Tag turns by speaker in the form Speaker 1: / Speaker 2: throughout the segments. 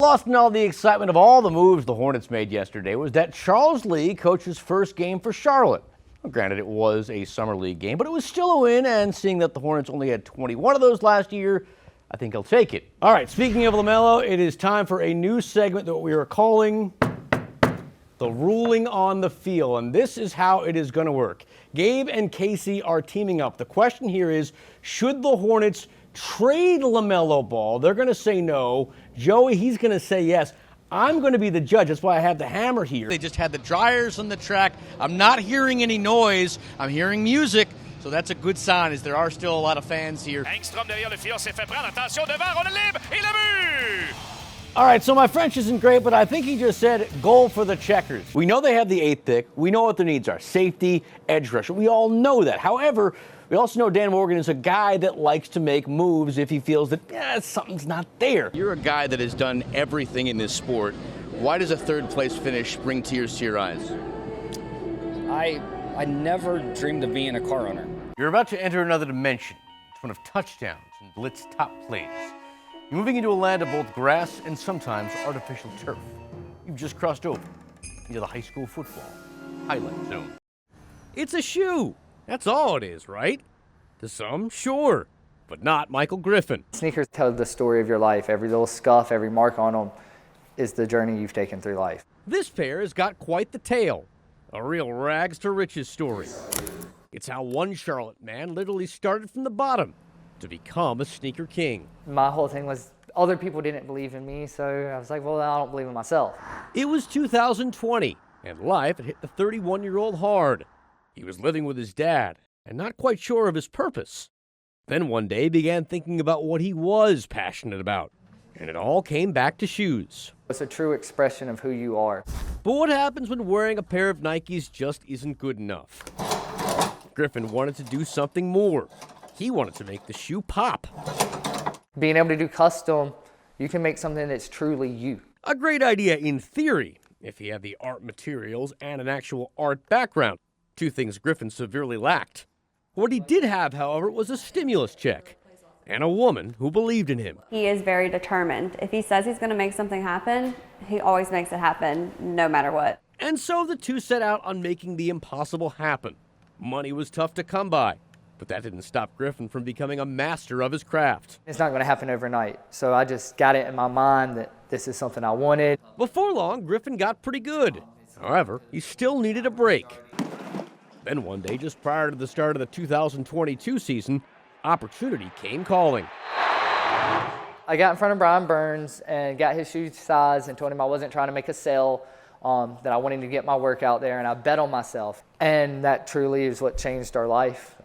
Speaker 1: Lost in all the excitement of all the moves the Hornets made yesterday was that Charles Lee coached his first game for Charlotte. Well, granted, it was a summer league game, but it was still a win, and seeing that the Hornets only had 21 of those last year, I think he'll take it. All right, speaking of LaMelo, it is time for a new segment that we are calling The Ruling on the Field, and this is how it is going to work. Gabe and Casey are teaming up. The question here is, should the Hornets trade LaMelo Ball? They're going to say no. Joey, he's going to say yes. I'm going to be the judge. That's why I have the hammer here.
Speaker 2: They just had the dryers on the track. I'm not hearing any noise. I'm hearing music. So that's a good sign, as there are still a lot of fans here.
Speaker 3: Engstrom derrière le filet s'est fait prendre. Attention devant, on est libre et le but!
Speaker 1: All right, so my French isn't great, but I think he just said goal for the Checkers. We know they have the eighth pick. We know what their needs are. Safety, edge rusher. We all know that. However, we also know Dan Morgan is a guy that likes to make moves if he feels that something's not there.
Speaker 2: You're a guy that has done everything in this sport. Why does a third place finish bring tears to your eyes?
Speaker 4: I never dreamed of being a car owner.
Speaker 1: You're about to enter another dimension. It's one of touchdowns and blitz top plays. You're moving into a land of both grass and sometimes artificial turf. You've just crossed over into the high school football highlight zone. It's a shoe. That's all it is, right? To some, sure, but not Michael Griffin.
Speaker 5: Sneakers tell the story of your life. Every little scuff, every mark on them is the journey you've taken through life.
Speaker 1: This pair has got quite the tale. A real rags to riches story. It's how one Charlotte man literally started from the bottom to become a sneaker king.
Speaker 5: My whole thing was other people didn't believe in me, so I was like, well, I don't believe in myself.
Speaker 1: It was 2020, and life had hit the 31-year-old hard. He was living with his dad and not quite sure of his purpose. Then one day began thinking about what he was passionate about, and it all came back to shoes.
Speaker 5: It's a true expression of who you are.
Speaker 1: But what happens when wearing a pair of Nikes just isn't good enough? Griffin wanted to do something more. He wanted to make the shoe pop.
Speaker 5: Being able to do custom, you can make something that's truly you.
Speaker 1: A great idea in theory, if he had the art materials and an actual art background. Two things Griffin severely lacked. What he did have, however, was a stimulus check and a woman who believed in him.
Speaker 6: He is very determined. If he says he's going to make something happen, he always makes it happen, no matter what.
Speaker 1: And so the two set out on making the impossible happen. Money was tough to come by, but that didn't stop Griffin from becoming a master of his craft.
Speaker 5: It's not going to happen overnight, so I just got it in my mind that this is something I wanted.
Speaker 1: Before long, Griffin got pretty good. However, he still needed a break. Then one day, just prior to the start of the 2022 season, opportunity came calling.
Speaker 5: I got in front of Brian Burns and got his shoe size and told him I wasn't trying to make a sale, that I wanted to get my work out there, and I bet on myself. And that truly is what changed our life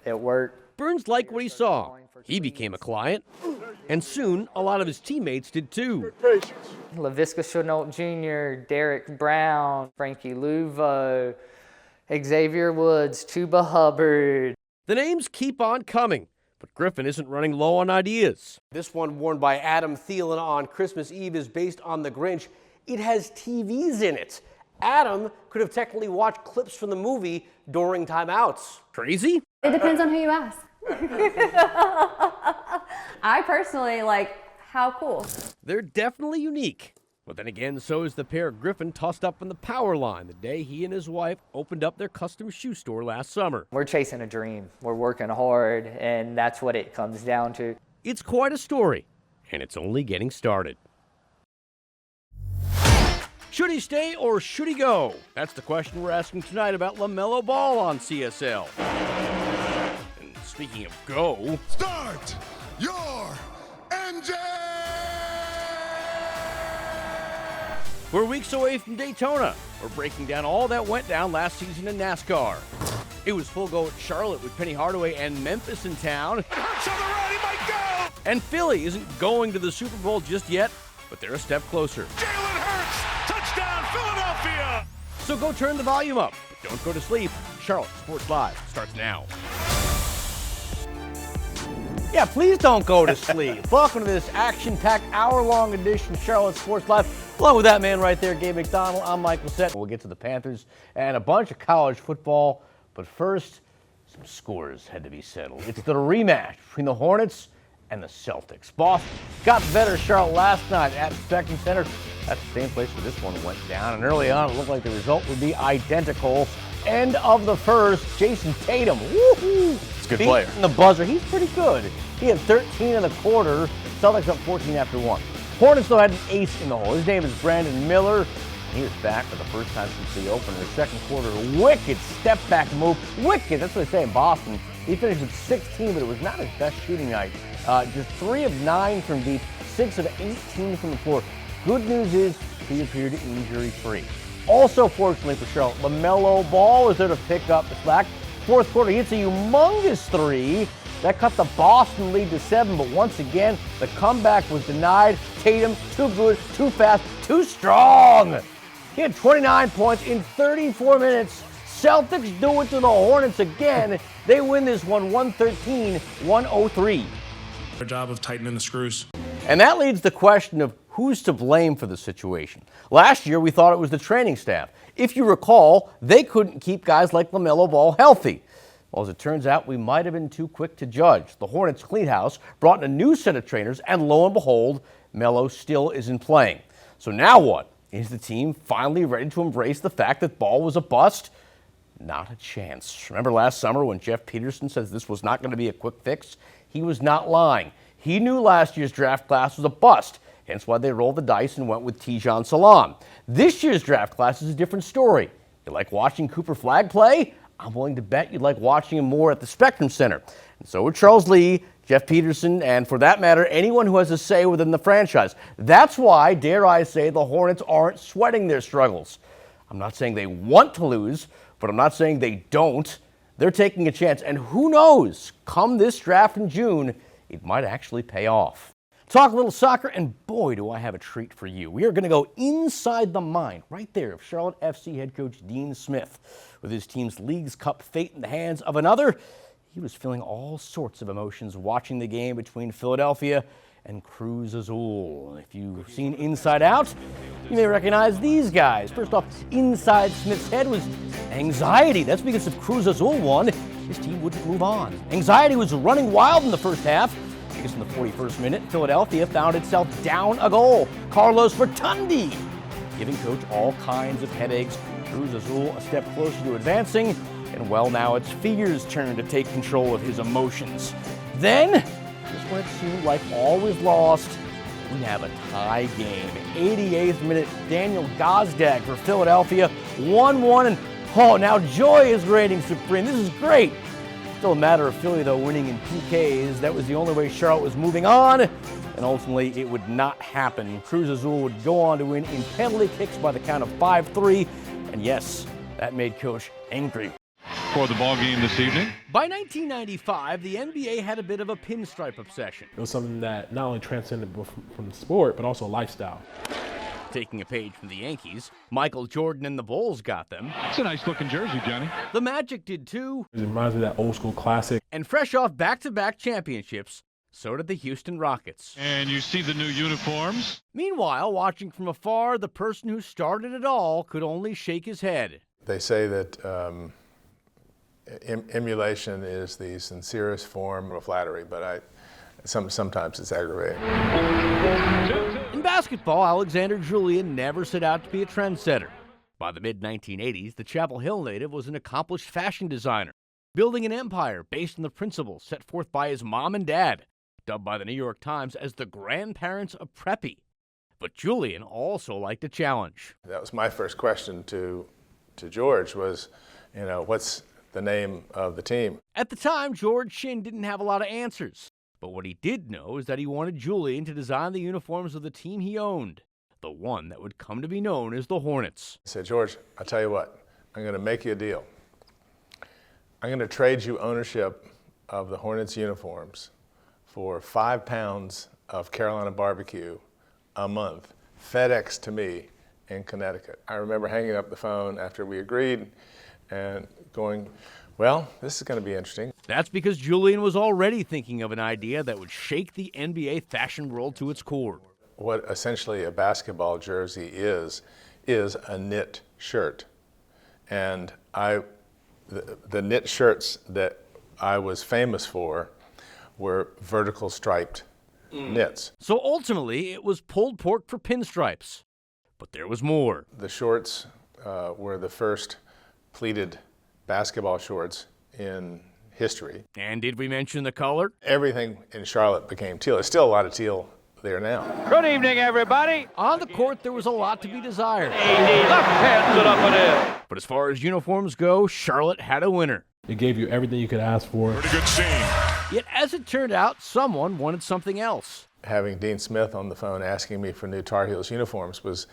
Speaker 5: at work.
Speaker 1: Burns liked what he saw. He became a client, and soon a lot of his teammates did too.
Speaker 5: Laviska Chenault Jr., Derek Brown, Frankie Luvo, Xavier Woods, Chuba Hubbard.
Speaker 1: The names keep on coming, but Griffin isn't running low on ideas. This one, worn by Adam Thielen on Christmas Eve, is based on The Grinch. It has TVs in it. Adam could have technically watched clips from the movie during timeouts. Crazy?
Speaker 6: It depends on who you ask. I personally how cool.
Speaker 1: They're definitely unique. But then again, so is the pair Griffin tossed up on the power line the day he and his wife opened up their custom shoe store last summer.
Speaker 5: We're chasing a dream. We're working hard, and that's what it comes down to.
Speaker 1: It's quite a story, and it's only getting started. Should he stay or should he go? That's the question we're asking tonight about LaMelo Ball on CSL. And speaking of go...
Speaker 7: Start your engine!
Speaker 1: We're weeks away from Daytona. We're breaking down all that went down last season in NASCAR. It was full go at Charlotte with Penny Hardaway and Memphis in town.
Speaker 3: Hurts on the right, he might go!
Speaker 1: And Philly isn't going to the Super Bowl just yet, but they're a step closer.
Speaker 3: Jalen Hurts, touchdown Philadelphia!
Speaker 1: So go turn the volume up, but don't go to sleep. Charlotte Sports Live starts now. Yeah, please don't go to sleep. Welcome to this action-packed hour-long edition of Charlotte Sports Live. Along with that man right there, Gabe McDonald, I'm Mike Lacett. We'll get to the Panthers and a bunch of college football. But first, some scores had to be settled. It's the rematch between the Hornets and the Celtics. Boston got better Charlotte last night at Spectrum Center. That's the same place where this one went down. And early on, it looked like the result would be identical. End of the first, Jason Tatum. Woohoo!
Speaker 8: He's a good player.
Speaker 1: The buzzer, he's pretty good. He had 13 in the quarter. Celtics up 14 after one. Hornets, though, had an ace in the hole. His name is Brandon Miller. He was back for the first time since the opener. The second quarter, wicked step-back move. Wicked, that's what they say in Boston. He finished with 16, but it was not his best shooting night. Just 3 of 9 from deep, 6 of 18 from the floor. Good news is he appeared injury-free. Also, fortunately for Charlotte, LaMelo Ball was there to pick up the slack. Fourth quarter, he hits a humongous 3. That cut the Boston lead to 7, but once again, the comeback was denied. Tatum, too good, too fast, too strong. He had 29 points in 34 minutes. Celtics do it to the Hornets again. They win this one 113-103.
Speaker 9: Our job of tightening the screws.
Speaker 1: And that leads the question of who's to blame for the situation. Last year, we thought it was the training staff. If you recall, they couldn't keep guys like LaMelo Ball healthy. Well, as it turns out, we might have been too quick to judge. The Hornets clean house brought in a new set of trainers, and lo and behold, Melo still isn't playing. So now what? Is the team finally ready to embrace the fact that Ball was a bust? Not a chance. Remember last summer when Jeff Peterson says this was not going to be a quick fix? He was not lying. He knew last year's draft class was a bust, hence why they rolled the dice and went with Tijon Salam. This year's draft class is a different story. You like watching Cooper Flagg play? I'm willing to bet you'd like watching him more at the Spectrum Center. And so would Charles Lee, Jeff Peterson, and for that matter, anyone who has a say within the franchise. That's why, dare I say, the Hornets aren't sweating their struggles. I'm not saying they want to lose, but I'm not saying they don't. They're taking a chance, and who knows, come this draft in June, it might actually pay off. Talk a little soccer, and boy, do I have a treat for you. We are going to go inside the mind, right there, of Charlotte FC head coach Dean Smith. With his team's Leagues Cup fate in the hands of another, he was feeling all sorts of emotions watching the game between Philadelphia and Cruz Azul. If you've seen Inside Out, you may recognize these guys. First off, inside Smith's head was anxiety. That's because if Cruz Azul won, his team wouldn't move on. Anxiety was running wild in the first half, because in the 41st minute, Philadelphia found itself down a goal. Carlos Rotundi giving coach all kinds of headaches. Cruz Azul a step closer to advancing, and well, now it's Figueres' turn to take control of his emotions. Then, just when it seemed like all was lost, we have a tie game. 88th minute, Daniel Gazdag for Philadelphia, 1-1, and oh, now joy is reigning supreme. This is great. Still a matter of Philly, though, winning in PKs. That was the only way Charlotte was moving on, and ultimately it would not happen. Cruz Azul would go on to win in penalty kicks by the count of 5-3, and yes, that made Coach angry.
Speaker 10: For the ball game this evening.
Speaker 1: By 1995, the NBA had a bit of a pinstripe obsession.
Speaker 11: It was something that not only transcended from the sport, but also a lifestyle.
Speaker 1: Taking a page from the Yankees, Michael Jordan and the Bulls got them.
Speaker 10: It's a nice-looking jersey, Johnny.
Speaker 1: The Magic did too.
Speaker 11: It reminds me of that old school classic.
Speaker 1: And fresh off back-to-back championships, so did the Houston Rockets.
Speaker 10: And you see the new uniforms.
Speaker 1: Meanwhile, watching from afar, the person who started it all could only shake his head.
Speaker 12: They say that emulation is the sincerest form of flattery, but sometimes it's aggravating.
Speaker 1: In basketball, Alexander Julian never set out to be a trendsetter. By the mid-1980s, the Chapel Hill native was an accomplished fashion designer, building an empire based on the principles set forth by his mom and dad, dubbed by the New York Times as the grandparents of preppy. But Julian also liked a challenge.
Speaker 12: That was my first question to George was, what's the name of the team?
Speaker 1: At the time, George Shinn didn't have a lot of answers. But what he did know is that he wanted Julian to design the uniforms of the team he owned, the one that would come to be known as the Hornets.
Speaker 12: I said, George, I'll tell you what, I'm going to make you a deal. I'm going to trade you ownership of the Hornets uniforms for 5 pounds of Carolina barbecue a month, FedEx to me in Connecticut. I remember hanging up the phone after we agreed and going, well, this is going to be interesting.
Speaker 1: That's because Julian was already thinking of an idea that would shake the NBA fashion world to its core.
Speaker 12: What essentially a basketball jersey is a knit shirt. And the knit shirts that I was famous for were vertical striped knits.
Speaker 1: So ultimately, it was pulled pork for pinstripes. But there was more.
Speaker 12: The shorts were the first pleated basketball shorts in history.
Speaker 1: And did we mention the color?
Speaker 12: Everything in Charlotte became teal. There's still a lot of teal there now.
Speaker 3: Good evening, everybody.
Speaker 1: On the court, there was a lot to be desired.
Speaker 3: Left hands it up and in.
Speaker 1: But as far as uniforms go, Charlotte had a winner.
Speaker 11: It gave you everything you could ask for.
Speaker 3: Pretty good scene.
Speaker 1: Yet as it turned out, someone wanted something else.
Speaker 12: Having Dean Smith on the phone asking me for new Tar Heels uniforms was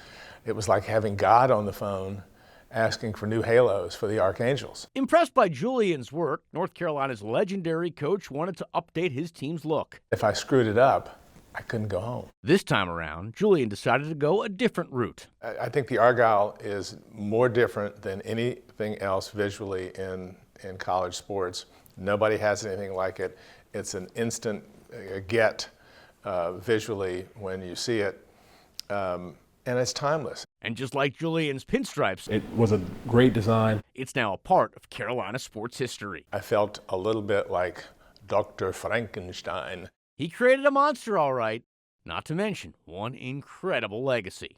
Speaker 12: like having God on the phone asking for new halos for the Archangels.
Speaker 1: Impressed by Julian's work, North Carolina's legendary coach wanted to update his team's look.
Speaker 12: If I screwed it up, I couldn't go home.
Speaker 1: This time around, Julian decided to go a different route.
Speaker 12: I think the Argyle is more different than anything else visually in college sports. Nobody has anything like it. It's an instant get visually when you see it, and it's timeless.
Speaker 1: And just like Julian's pinstripes,
Speaker 11: It was a great design.
Speaker 1: it's now a part of Carolina sports history.
Speaker 12: I felt a little bit like Dr. Frankenstein.
Speaker 1: He created a monster, all right, not to mention one incredible legacy.